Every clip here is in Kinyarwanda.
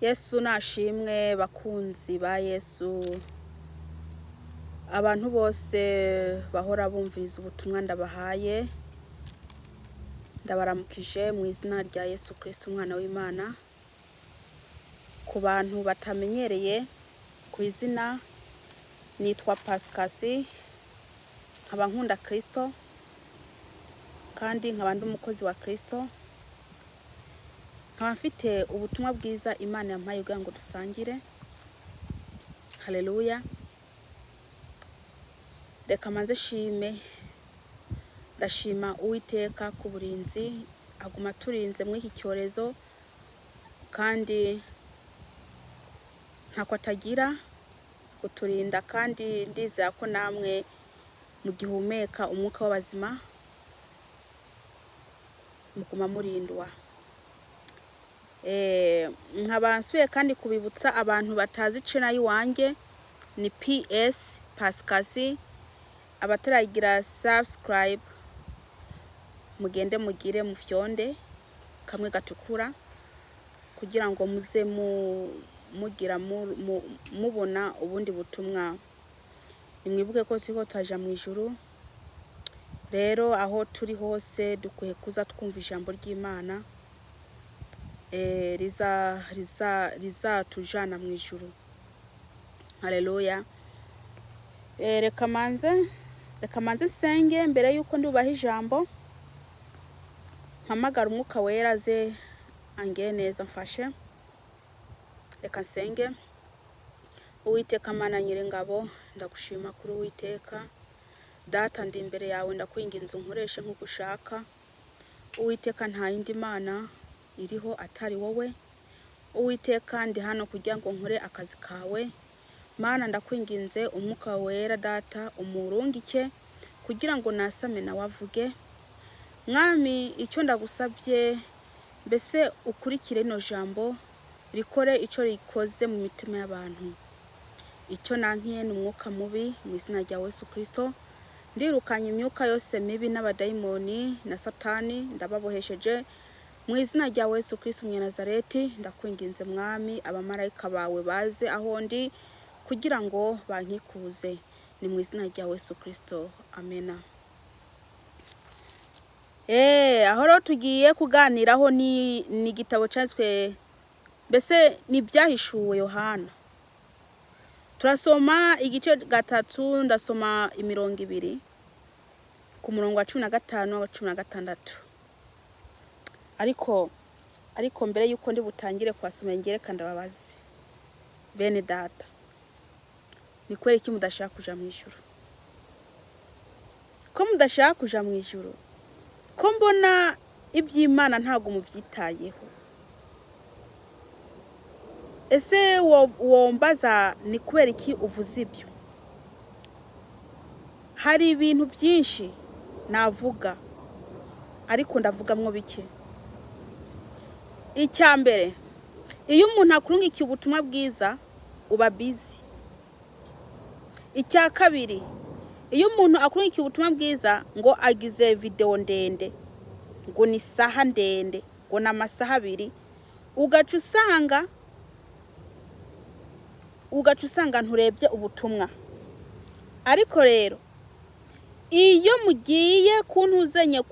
Yesu nashimwe bakunzi ba Yesu, abantu bose bahora bumviriza ubutumwa ndabahaye, ndabaramukije mu izina rya Yesu Kristo umwana w'Imana. Ku bantu batamenyereye ku izina nitwa Pasikasi, nkaba nkunda Kristo kandi nkaba ndi umukozi wa Kristo. Nkaba mfite ubutumwa bwiza Imana yampaye kugira ngo dusangire. Haleluya. Reka manze shime, ndashima Uwiteka ku burinzi aguma turinze muri iki cyorezo, kandi ntako atagira kuturinda, kandi ndizera ko namwe mu gihumeka umwuka w'abazima muguma murindwa. Nkaba nsubiye kandi kubibutsa abantu batazi channel yiwanjye ni PS Pasikasi. Abataragira subscribe mugende mugire mufyonde kamwe gatukura kugira ngo muze mugira mubona ubundi butumwa. Nimwibuke ko turiko taja mu ijuru, rero aho turi hose dukwiye kuza twumva ijambo ry'Imana riza tujana mu ijuru. Haleluya. Reka manze senge mbere yuko ndubaha ijambo. Mpamagara umwuka wera ze angire neza mfashe. Reka senge. Uwiteka Mana nyir'ingabo, ndagushima kuri Uwiteka. Data ndi imbere yawe ndakwinginze unkoreshe nk'uko ushaka. Uwiteka nta yindi Mana iriho atari wowe. Uwiteka ndi hano kugira ngo nkore akazi kawe. Mana ndakwinginze umwuka wera Data umurungike kugira ngo nasame nawe avuge. Mwami, icyo ndagusabye mbese ukurikire ino jambo rikore icyo rikoze mu mitima y'abantu. Icyo nankiye ni umwuka mubi mu izina rya Yesu Kristo. Ndirukanye imyuka yose mibi n'abadayimoni na Satani, ndababohesheje mu izina rya Yesu Kristo Nazareti. Ndakwinginze Mwami, abamarayika bawe baze aho ndi kugira ngo bankikuze, ni mu izina rya Yesu Kristo. Amena. Aho rero tugiye kuganiraho ni igitabo cyanditswe mbese ni byahishuwe Yohana. Turasoma igice gatatu, ndasoma imirongo 2 ku murongo wa 15 wa 16. Ariko mbere yuko ndi butangire kwasoma ngereka ndababaze bene data, ni kweri iki mudashaka kuja mu ijuru? Ko mudashaka kuja mu ijuru, ko mbona iby'Imana ntago muvyitayeho? Ese wombaza ni kweri iki uvuze ibyo? Hari ibintu byinshi navuga, ariko ndavugamwo bike. Icyambere, iyo umuntu akurungikiye ubutumwa bwiza uba busy. Icya kabiri, iyo umuntu akurungikiye ubutumwa bwiza ngo agize video ndende, ngo ni saha ndende, ngo na masaha 2, ugaca usanga nturebye ubutumwa. Ariko rero iyo mugiye kuntuzanye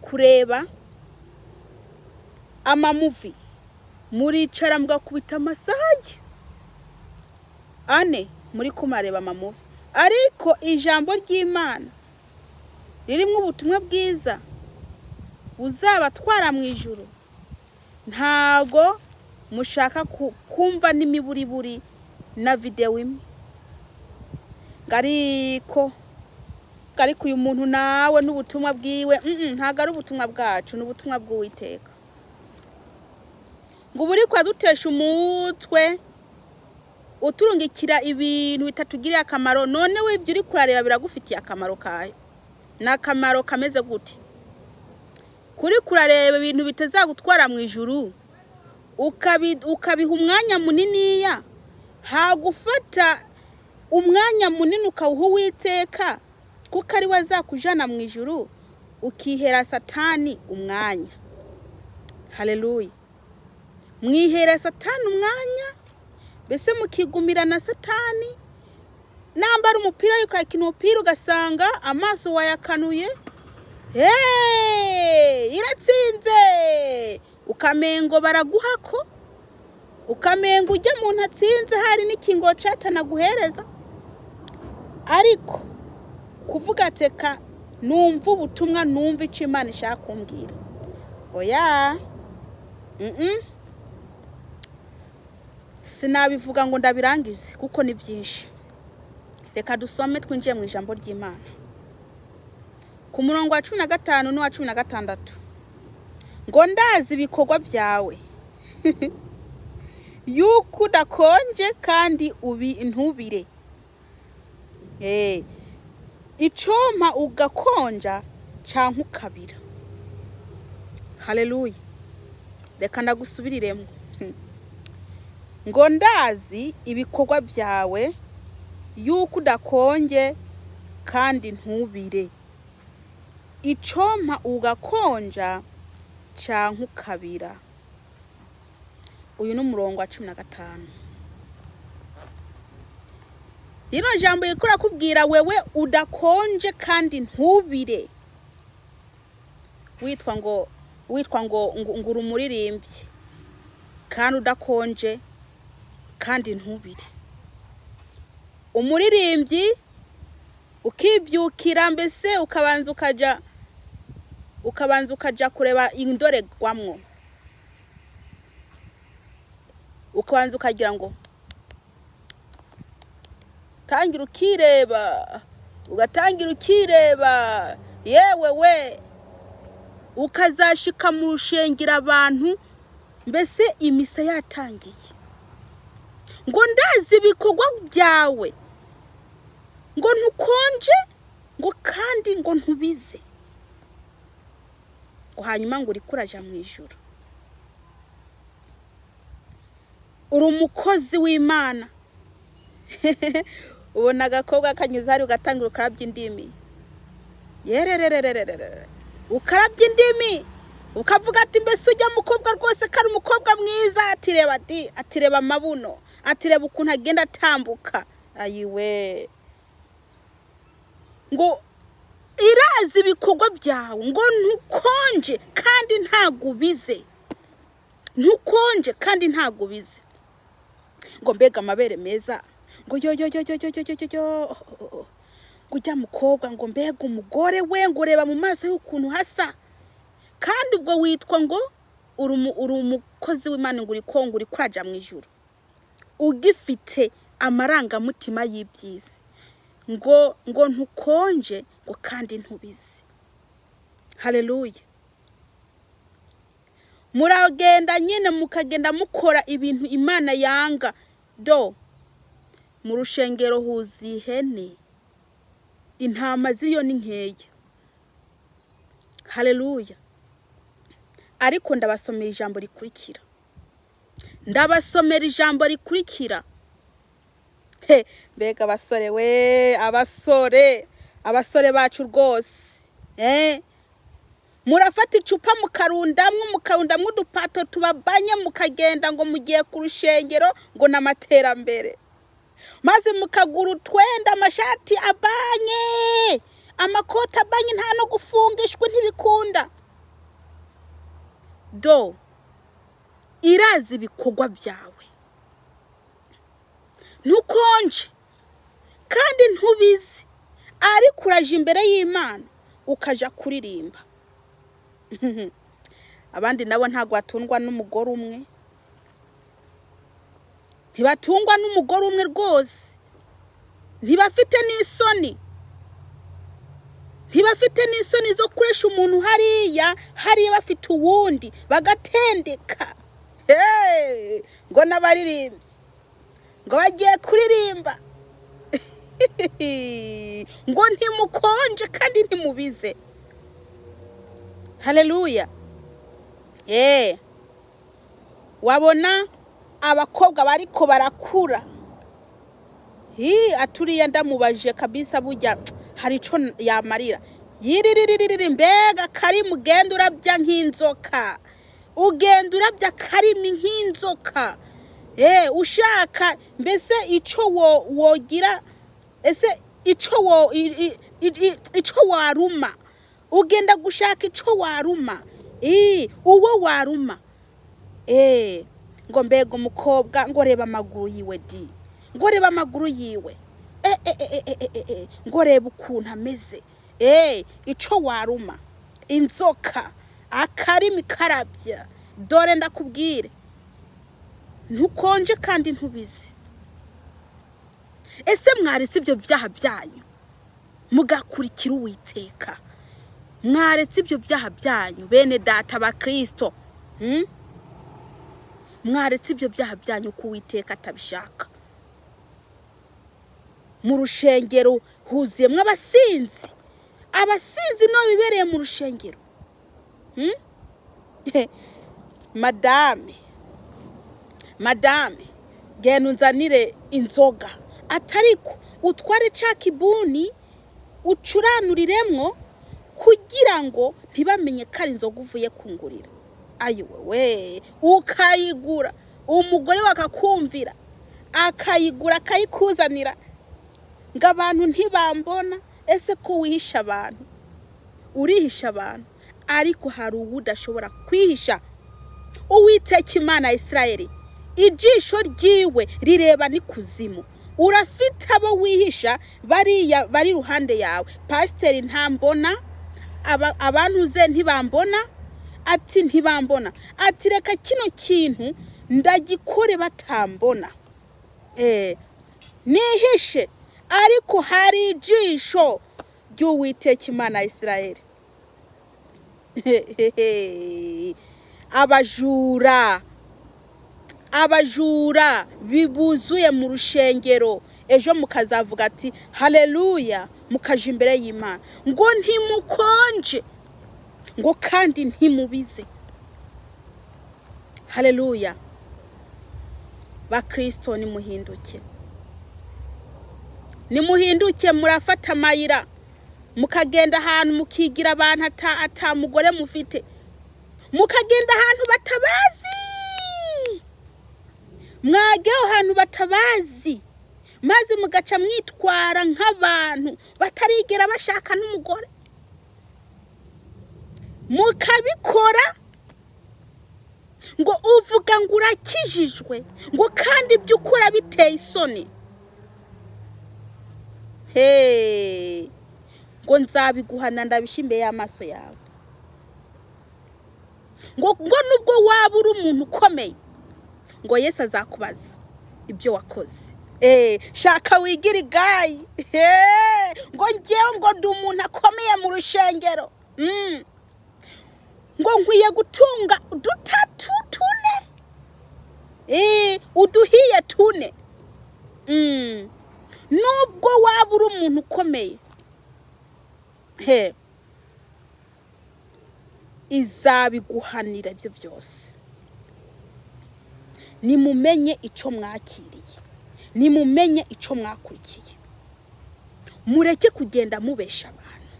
kureba amamuvi, muricara mugakubita amasaha 4 muri kumareba amamuvi, ariko ijambo ry'Imana ririmo ubutumwa bwiza buzabatwara mu ijuru, ntago mushaka kumva n'imiburiburi na video imwe. Ariko uyu muntu nawe n'ubutumwa bwiwe ntago ari ubutumwa bwacu, n'ubutumwa bw'Uwiteka. Ngo buri kwa dutesha umutwe uturungikira ibintu bitatugiriye akamaro, none we ibyo uri kurareba biragufitiye akamaro kahe? Nakamaro kameze gute? Kuri kurareba ibintu bitazagutwara mu ijuru ukabiha umwanya muniniya, hagufata umwanya munini ukawuha Uwiteka kuko ari we azakujana mu ijuru, ukihera Satani umwanya. Haleluya. mwihere satani umwanya, mbese mukigumira na satani. Nambara umupira ukakina umupira ugasanga amaso wayakanuye, iratsinze, ukamengo baraguhako, ukamengo ujya muntu atsinze hari n'ikingo catanaguhereza. Ariko kuvuga ateka numva ubutumwa, numva icyo Imana ishaka kumbwira, oya, sinabivuga ngo ndabirangize kuko ni byinshi. Reka dusome twinjiye mu ijambo ry'Imana ku murongo wa 15 n'uwa 16. Ngo ndazi ibikorwa byawe yuko udakonje kandi ntubire. Icompa ugakonja canke ukabira. Haleluya. Reka ndagusubiriremo. Ngo ndazi ibikorwa byawe yuko udakonje kandi ntubire. Icompa ugakonja canke ukabira. Uyu ni umurongo wa 15. Rino jambo yikora kubwira wewe udakonje kandi ntubire. Witwa ngo uri umuririmbyi kandi udakonje kandi ntubire. Umuririmbyi ukibyukira, mbese ukabanza ukaja kureba indorerwamwo, ukabanza ukagira ngo tangira ukireba, ugatangira ukireba, yewe we, ukazashika mu rushengero abantu mbese imisa yatangiye. Ngo ndazi ibikorwa byawe, ngo ntukonje, ngo kandi ngo ntubize, ngo hanyuma ngo uri kuraja mu ijuru. Uri umukozi w'Imana. Ubona agakobwa kanyuze hari ugatangira ukarabya indimi, ukarabya indimi, ukavuga ati mbese ujya mukobwa rwose kari umukobwa mwiza, atireba amabuno, atireba ukuntu agenda atambuka. Ayiwe, ngo irazi ibikorwa byawe, ngo ntukonje kandi ntagubize, ntukonje kandi ntagubize. Ngo mbega amabere meza, ngo yo ngo ujya mukobwa, ngo mbega umugore we, ngo reba mu maso y'ukuntu hasa. Kandi ubwo witwa ngo uri umukozi w'Imana, ngo uri kuraja mu ijuru, ugifite amarangamutima y'ibyiza. Ngo ntukonje, ngo kandi ntubizi. Haleluya. Muragenda nyine mukagenda mukora ibintu Imana yanga. Mu rushengero huzi ihene, intama ziriyo ni nkeya. Haleluya. Ariko ndabasomera ijambo rikurikira. Mbega abasore we, abasore bacu rwose, murafata icupa mukarundamwo udupato tubabanye, mukagenda ngo mugiye ku rushengero ngo n'amaterambere, maze mukagura utwenda, amashati abanye, amakoti abanye, nta no gufungishwa ntibikunda. Irazi ibikorwa byawe, ntukonje kandi ntubizi, ariko uraje imbere y'Imana ukaja kuririmba. Abandi nabo ntago batungwa n'umugore umwe, ntibatungwa n'umugore umwe rwose, ntibafite n'isoni zo kuresha umuntu hariya bafite uwundi bagatendeka. Ngo n'abaririmbyi ngo bagiye kuririmba, ngo ntimukonje kandi ntimubize. Haleluya. Wabona abakobwa bariko barakura, aturiye ndamubaje kabisa, burya hari ico yamarira. Mbega kari mugenda urabya nk'inzoka, ugenda urabya akarimi nk'inzoka, ushaka mbese ico wogira, ese ico waruma, ugenda gushaka ico waruma, uwo waruma. Ngo mbega umukobwa, ngo reba amaguru yiwe di, ngo reba amaguru yiwe, ngo reba ukuntu ameze, ico waruma, inzoka, akarimi karabya. Dore ndakubwire, ntukonje kandi ntubize. Ese mwaretse ibyo byaha byanyu mugakurikira Uwiteka? Mwaretse ibyo byaha byanyu bene data ba Kristo? Mwaretse ibyo byaha byanyu ko Uwiteka atabishaka? Mu rushengero huzuyemwe abasinzi, abasinzi no bibereye mu rushengero. Madame genda unzanire inzoga, atariko utware ca kibuni ucuranuririmwo kugira ngo ntibamenye ko ari inzoga uvuye kungurira. Ayiwe, ukayigura, umugore wakakumvira akayigura akayikuzanira, ngo abantu ntibambona. Ese ko wihisha abantu? Urihisha abantu, ariko hari udashobora kwihisha. Uwiteka Imana ya Isirayeli, ijisho ryiwe rireba n'ikuzimu. Urafite abo wihisha bari ruhande yawe. Pasiteri ntambona, abantu ze ntibambona, ati ntibambona, ati reka kino kintu ndagikore batambona. Nihishe, ariko hari ijisho ry'Uwiteka Imana ya Isirayeli. Abajura bibuzuye mu rushengero, ejo mukazavuga ati haleluya, mukaje imbere y'Imana, ngo ntimukonje, ngo kandi ntimubize. Haleluya. Ba Kristo nimuhinduke, murafata amayira mukagenda ahantu mukigira abantu ata mugore mufite, mukagenda ahantu batabazi, mwagera ahantu batabazi, maze mugaca mwitwara nk'abantu batarigera bashaka n'umugore, mukabikora ngo uvuga ngo urakijijwe, ngo kandi by'ukura biteye isoni. Ngo nzabiguhana ndabishimbe y'amaso yawe. Ngo nubwo waba uri umuntu ukomeye, ngo Yesu azakubaza ibyo wakoze. Shaka wigira igayi, ngo ngewe ngo ndi umuntu akomeye mu rushengero, ngo nkwiye gutunga dutatu tune, uduhiye tune. Nubwo waba uri umuntu ukomeye, izabiguhanira ibyo byose. Nimumenye ico mwakiriye, nimumenye ico mwakurikiye. Mureke kugenda mubesha abantu,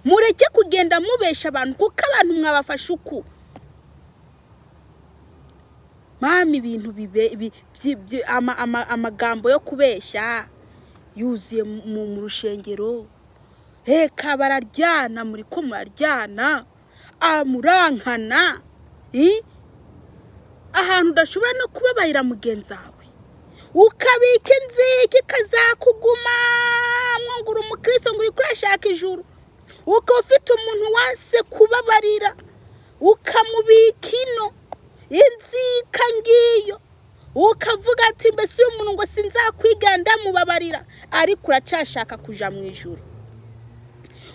mureke kugenda mubesha abantu, kuko abantu mwabafasha uku. Mami ibintu amagambo yo kubesha yuzuye mu rushengero. Kabararyana, muri ko muraryana, amurankana, ahantu udashobora no kubabarira mugenzi wawe, ukabika inzika ikazakuguma, mwongura umukristo ngo uriko urashaka ijuru, ukaba ufite umuntu wanse kubabarira, ukamubika ino inzika ngiyo, ukavuga ati mbese uyu muntu ngo sinzakwiganda mubabarira, ariko uracashaka kuja mu ijuru.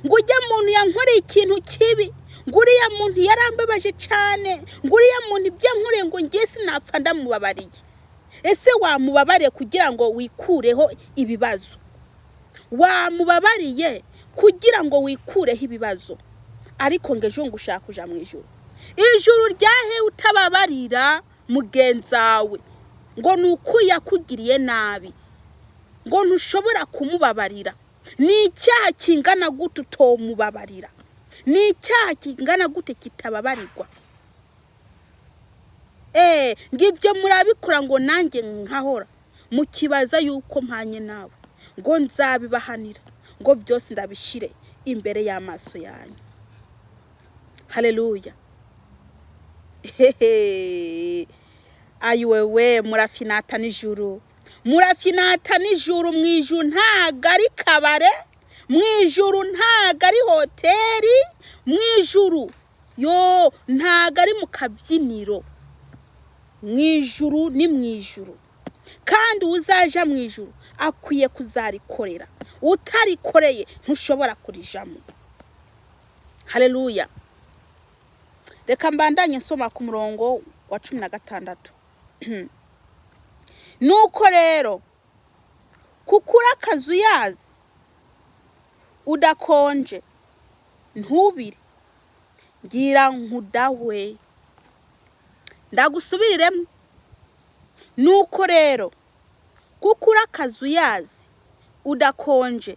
Ngo ujya muntu yankoreye ikintu kibi, ngo uriya muntu yarambabaje cyane, ngo uriya muntu ibyo nkoreye ngo ngiye sinapfa ndamubabariye. Ese wamubabariye kugira ngo wikureho ibibazo? Wamubabariye kugira ngo wikureho ibibazo? Ariko ngejo ngo ushaka kuja mu ijuru. Ijuru ryahe utababarira mugenzawe, ngo nuko yakugiriye nabi, ngo ntushobora kumubabarira? Ni icyaha kingana gute utomubabarira? Ni icyaha kingana gute kitababarirwa? ngibyo murabikora ngo nanjye nkahora mukibaza yuko mpanye nawe ngo nzabibahanira ngo byose ndabishire imbere y'amaso yanyu. Haleluya. Ayiwewe murafinata nijuru, murafinata nijuru. Mwijuru ntago ari kabare, mwijuru ntago ari hoteli, mwijuru yo ntago ari mu kabyiniro. Mwijuru ni mwijuru, kandi uzaja mwijuru akwiye kuzarikorera. Utarikoreye ntushobora kurijamo. Haleluya. Reka mbandanye nsoma ku murongo wa 16. Nuko rero kukuraka uyazi udakonje ntubire, ngira nkudawe. Ndagusubiriremo. Nuko rero kukuraka uyazi udakonje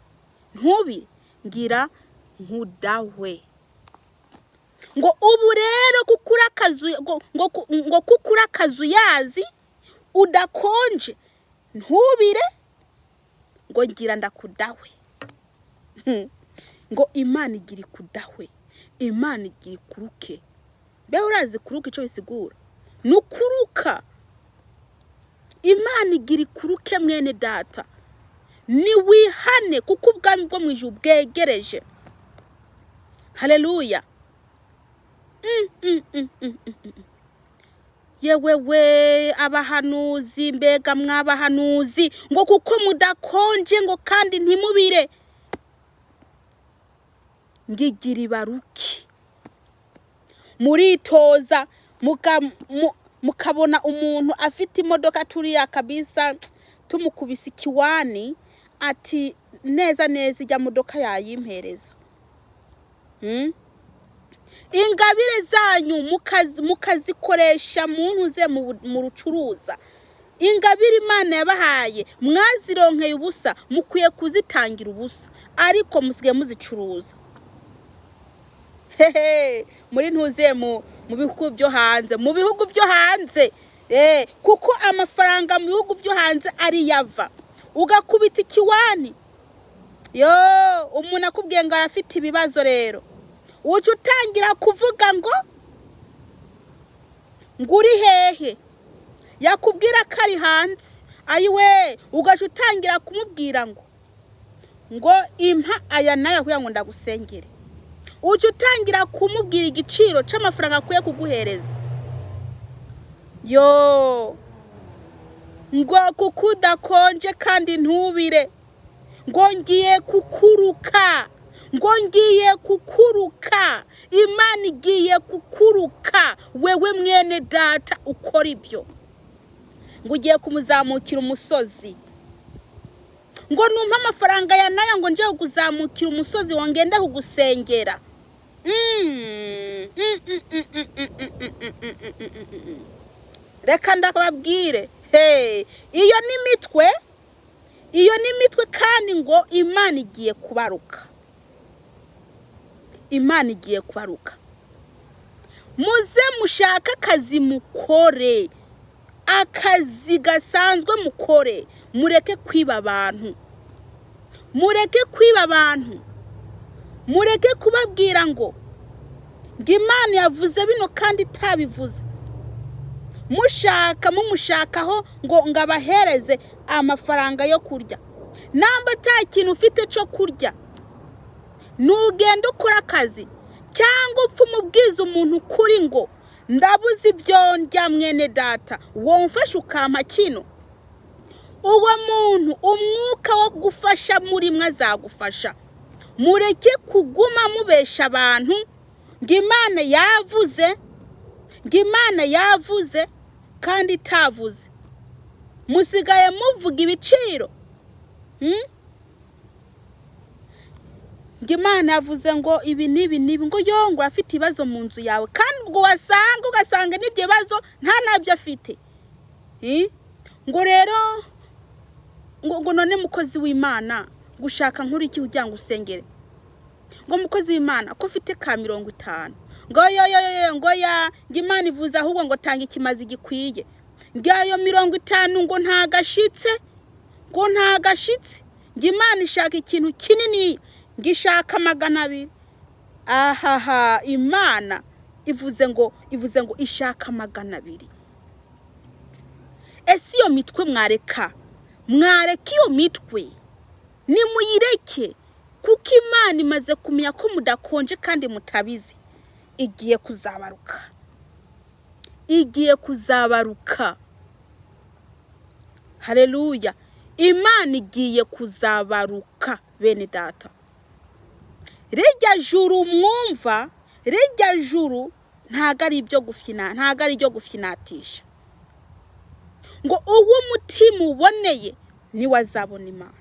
ntubire, ngira nkudawe. Ngo ubu rero ngo kukuraka uyazi udakonje ntubire, ngo ngira ndakudawe. Ngo Imana igira ikudawe, Imana igira ikuruke. Be urazi kuruka icyo bisigura? Nukuruka. Imana igira ikuruke mwene data. Ni wihane kuko ubwami bwo mwijuru bwegereje. Haleluya. Yewe abahanuzi, mbega mwabahanuzi, ngo kuko mudakonje ngo kandi ntimubire, ngigira ibaruki. Muritoza mukabona umuntu afite imodoka turiya kabisa, tumukubise ikiwani ati neza neza ijya modoka yayimpereza. Ingabire zanyu mukazikoresha muntuze mu rucuruza. Ingabire Imana yabahaye mwazironkeye ubusa, mukwiye kuzitangira ubusa, ariko musigaye muzicuruza. Muri ntuze mu bihugu byo hanze, mu bihugu byo hanze, kuko amafaranga mu bihugu byo hanze ari yava. Ugakubita ikiwani, yo umuntu akubwiye ngo arafite ibibazo, rero uje utangira kuvuga ngo nguri hehe, yakubwira ko ari hanze. Ayiwe ugaje utangira kumubwira ngo impa aya nayo kugira ngo ndagusengere. Uje utangira kumubwira igiciro c'amafaranga akwiye kuguhereza. Yo ngo kukudakonje kandi ntubire, ngo ngiye kukuruka, ngo ngiye kukuruka. Imana igiye kukuruka. Wewe mwene data ukora ibyo, ngo ugiye kumuzamukira umusozi. Ngo numpa amafaranga ya nayo ngo nje kuzamukira umusozi wongende kugusengera. Reka ndakababwire, iyo ni mitwe kandi ngo Imana igiye kubaruka. Imana igiye kubaruka. Muze mushaka akazi mukore, akazi gasanzwe mukore. Mureke kwiba abantu, mureke kwiba abantu, mureke kubabwira ngo Imana yavuze bino kandi itabivuze. Mumushakaho ngo ngabahereze amafaranga yo kurya. Namba nta kintu ufite cyo kurya, nugenda ukora akazi cyangwa upfa umubwiza umuntu kuri ngo ndabuze ibyo ndya mwene data, wowe mfashe ukampa kino. Uwo muntu umwuka wo gufasha muri mwe azagufasha. Mureke kuguma mubesha abantu ngo Imana yavuze, ngo Imana yavuze kandi itavuze. Musigaye muvuga ibiciro. Ngo Imana yavuze ngo ibi nibi, ngo yongo afite ibibazo mu nzu yawe, kandi ubwo ugasanga n'ibyo bibazo nta nabyo afite. Ngo rero ngo none mukozi w'Imana gushaka nkuri iki ujya ngo usengere. Ngo mukozi w'Imana ko ufite ka 50, ngo yo ngo ya Imana ivuze ahubwo ngo tanga ikimazi gikwiye, ngayo 50 ngo ntagashitse, ngo ntagashitse, Imana ishaka ikintu kinini, ngishaka 200. Ahaha, Imana ivuze ngo ishaka 200. Ese iyo mitwe mwareka iyo mitwe nimuyireke, kuko Imana imaze kumenya ko mudakonje kandi mutabizi. Igiye kuzabaruka. Haleluya. Imana igiye kuzabaruka bene data. Rijya juru mwumva, rijya juru ntago ari ibyo gufina, ntago ari ibyo gufinatisha. Ngo uwo mutima uboneye ni wazabona Imana.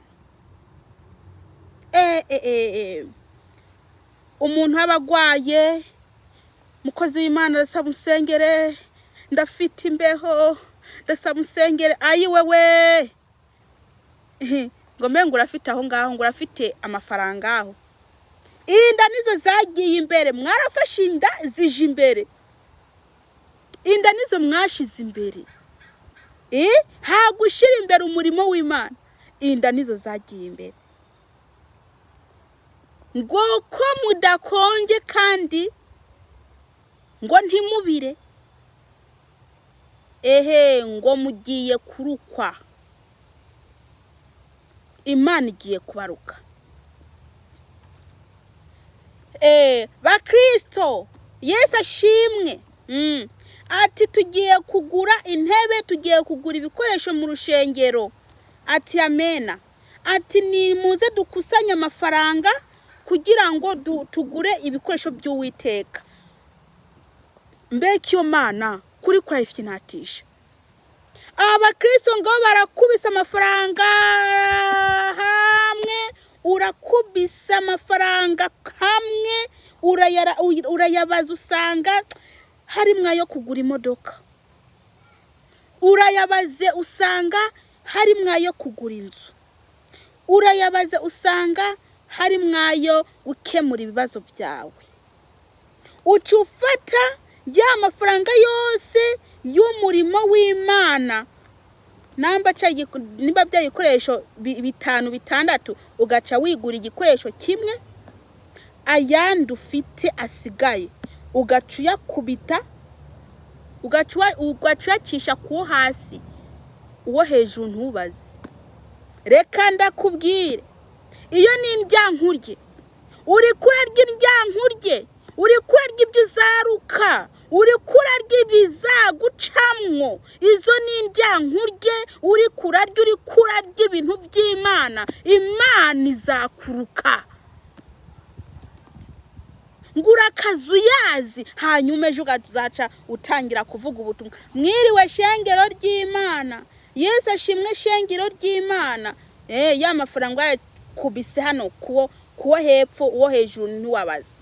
Umuntu abagwaye, mukozi w'Imana ndasaba musengere, ndafite imbeho, ndasaba musengere. Ayi wewe, ngo mengo urafite aho ngaho, ngo urafite amafaranga aho. Inda nizo zagiye imbere, mwarafashe inda zije imbere, inda nizo mwashize imbere. Hagushira imbere umurimo w'Imana, inda nizo zagiye imbere. Ngo ko mudakonje kandi ngo ntimubire, ngo mugiye kurukwa. Imana igiye kubaruka. Bakristo, Yesu ashimwe. Ati tugiye kugura intebe, tugiye kugura ibikoresho mu rushengero. Ati amena. Ati ni muze dukusanya amafaranga kugira ngo tugure ibikoresho by'Uwiteka. Mbeki iyo Mana kuri kurayifinatisha. Abakristo ngo barakubisa amafaranga hamwe, urakubisa amafaranga hamwe, urayabaza usanga hari mwayo kugura imodoka. Urayabaze usanga hari mwayo kugura inzu. Urayabaze usanga hari mwayo gukemura ibibazo byawe. Ucufata ya mafaranga yose y'umurimo w'Imana, niba byayikoresho 5 6, ugaca wigura igikoresho kimwe, ayandi ufite asigaye ugaca uyakubita, ugacacisha kuwo hasi, uwo hejuru ntubaze. Reka ndakubwire, iyo ni indyankurye, uri kurarya indyankurye, uri kurarya ibyo uzaruka, uri kurarya ibizagucamwo. Izo ni indyankurye, uri kurarya ibintu by'Imana. Imana izakuruka. Ngura akazu yazi, hanyuma ejo uzaca utangira kuvuga ubutumwa. Mwiriwe shengero ry'Imana, Yesu ashimwe shengero ry'Imana. Ya mafaranga kubise hano kuwo hepfo, uwo hejuru ntiwabaza.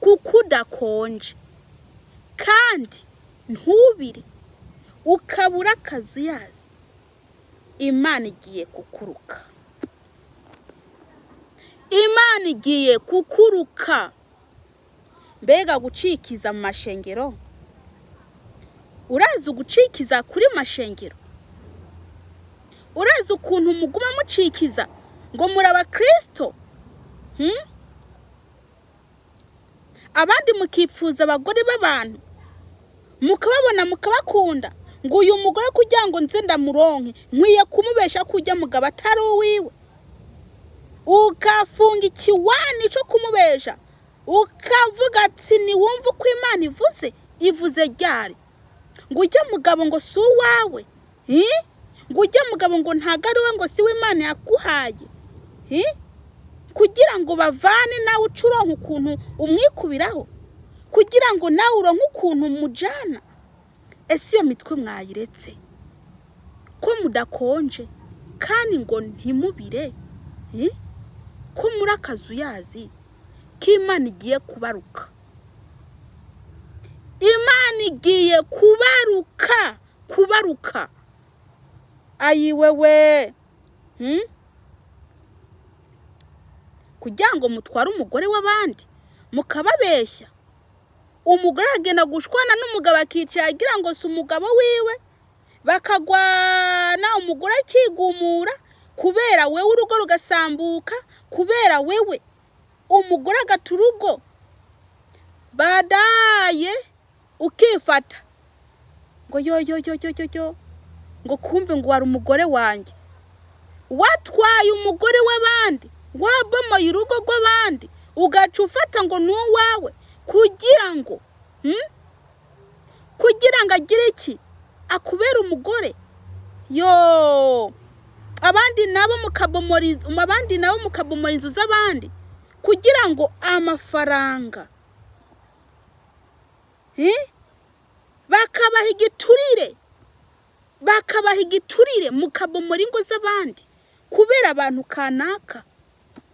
Kuko udakonje kandi ntubire, ukabura akazu yazi, Imana igiye kukuruka. Imana igiye kukuruka. Mbega gucikiza mu mashengero, urazi ugucikiza kuri mashengero? Urazi ukuntu muguma mucikiza ngo muri abakristo? Abandi mukipfuza abagore b'abantu, mukababona mukabakunda, ngo uyu mugore kugira ngo nze ndamuronke nkwiye kumubesha kujya mugabo atari uwiwe. Ukafunga ikiwani cyo kumubesha, ukavuga ati ni wumva uko Imana ivuze ryari, ngo ujye mugabo ngo si uwawe, ngo ujye mugabo ngo ntago ari we, ngo si we Imana yakuhaye, kugira ngo bavane nawe ucuronka ukuntu umwikubiraho, kugira ngo nawe uronke ukuntu mujana. Ese iyo mitwe mwayiretse ko mudakonje kandi ngo ntimubire, ko muri akazu yazi ko Imana igiye kubaruka. Imana igiye kubaruka. Ayi wewe, kugira ngo mutware umugore w'abandi, mukababeshya. Umugore agenda gushwana n'umugabo akicara agira ngo si umugabo wiwe, bakagwana, umugore akigumura kubera wewe, urugo rugasambuka kubera wewe, umugore agata urugo. Badaye ukifata ngo yo ngo kumbe ngo wari umugore wanjye, watwaye umugore w'abandi, wabomoye urugo rw'abandi, ugaca ufata ngo ni uwawe kugira ngo agire iki, akubera umugore. Yo, abandi nabo mukabomora inzu z'abandi kugira ngo amafaranga bakabaha igiturire, mukabomora ingo z'abandi kubera abantu kanaka,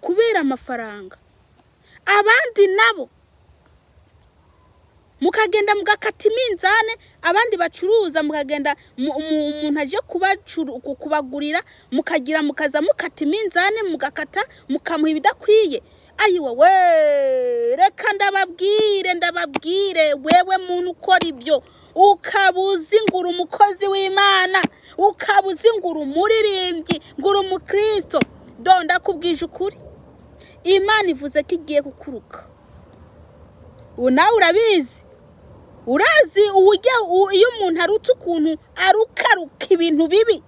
kubera amafaranga. Abandi nabo mukagenda mugakata iminzane, abandi bacuruza mukagenda umuntu aje kubagurira, mukaza mukata iminzane, mugakata mukamuha ibidakwiye. Ayiwe we, reka ndababwire wewe muntu ukora ibyo, ukabuzi ngura umukozi w'Imana, ukabuzi ngura umuririmbyi, ngura umukristo, ndakubwije ukuri, Imana ivuze ko igiye kukuruka. Nawe urazi iyo umuntu arutse ukuntu arukaruka ibintu bibi,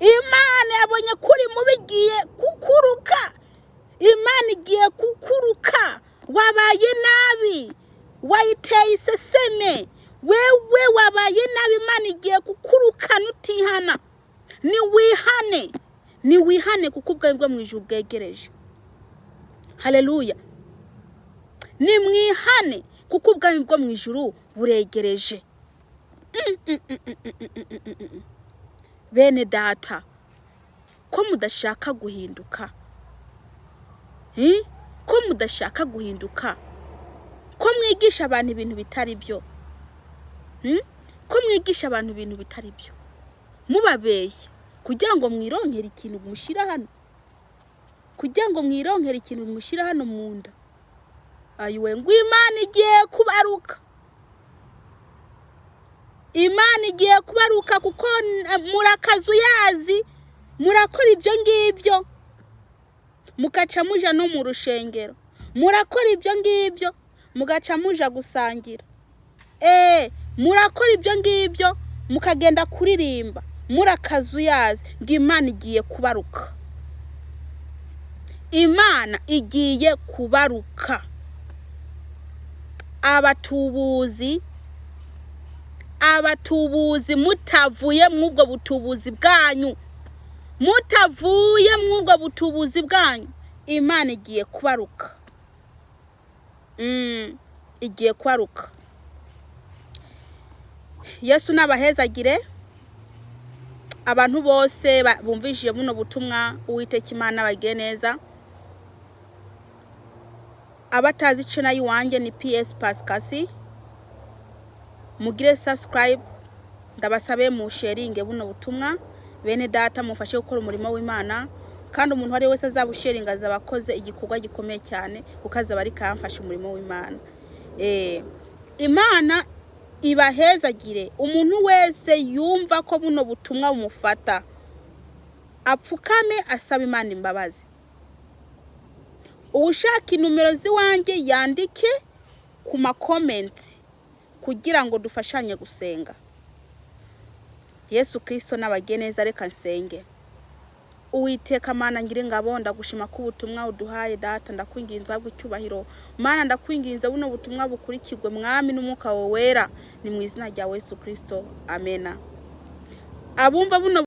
Imana yabonye kuri mubi igiye kukuruka. Imana igiye kukuruka. Wabaye nabi, wayiteye iseseme, wewe wabaye nabi, Imana igiye kukuruka nutihana. Niwihane kuko ubwami bwo mu ijuru bwegereje. Haleluya. Nimwihane kuko ubwami bwo mu ijuru buregereje. Bene data, ko mudashaka guhinduka, ko mudashaka guhinduka, ko mwigisha abantu ibintu bitari byo, ko mwigisha abantu ibintu bitari byo, mubabeshya kugira ngo mwironkere ikintu mushira hano, kugira ngo mwironkere ikintu mushira hano mu nda. Ayiwe ngo Imana igiye kubaruka. Imana igiye kubaruka kuko murakazu yazi, murakora ibyo ngibyo, mugaca muja no mu rushengero, murakora ibyo ngibyo, mugaca muja gusangira, murakora ibyo ngibyo, mukagenda kuririmba, murakazu yazi ngo Imana igiye kubaruka. Imana igiye kubaruka. Abatubuzi mutavuye mw'ubwo butubuzi bwanyu, Imana igiye kubaruka. Igiye kubaruka. Yesu nabahezagire. Abantu bose bumvishije buno butumwa, Uwiteka Imana bagiye neza. Abatazi channel yiwanje ni PS Pascasi, mugire subscribe, ndabasabe mu sharinge buno butumwa. Bene data mufashe gukora umurimo w'Imana, kandi umuntu wari wese azabusharinga azabakoze igikorwa gikomeye cyane, ukaza bari kamfasha umurimo w'Imana. Imana ibahezagire. Umuntu wese yumva ko buno butumwa bumufata, apfukame asaba Imana imbabazi. Ushaka numero ziwanje yandike ku ma comments kugira ngo dufashanye gusenga. Yesu Kristo nabageneza, reka nsenge. Uwiteka Mana ngire ngabo, ndagushima ko ubutumwa uduhaye data, ndakwinginze habwe icyubahiro. Mana ndakwinginze buno butumwa bukurikirwe mwami n'umwuka wawe wera, ni mu izina rya Yesu Kristo, amena. Abumva buno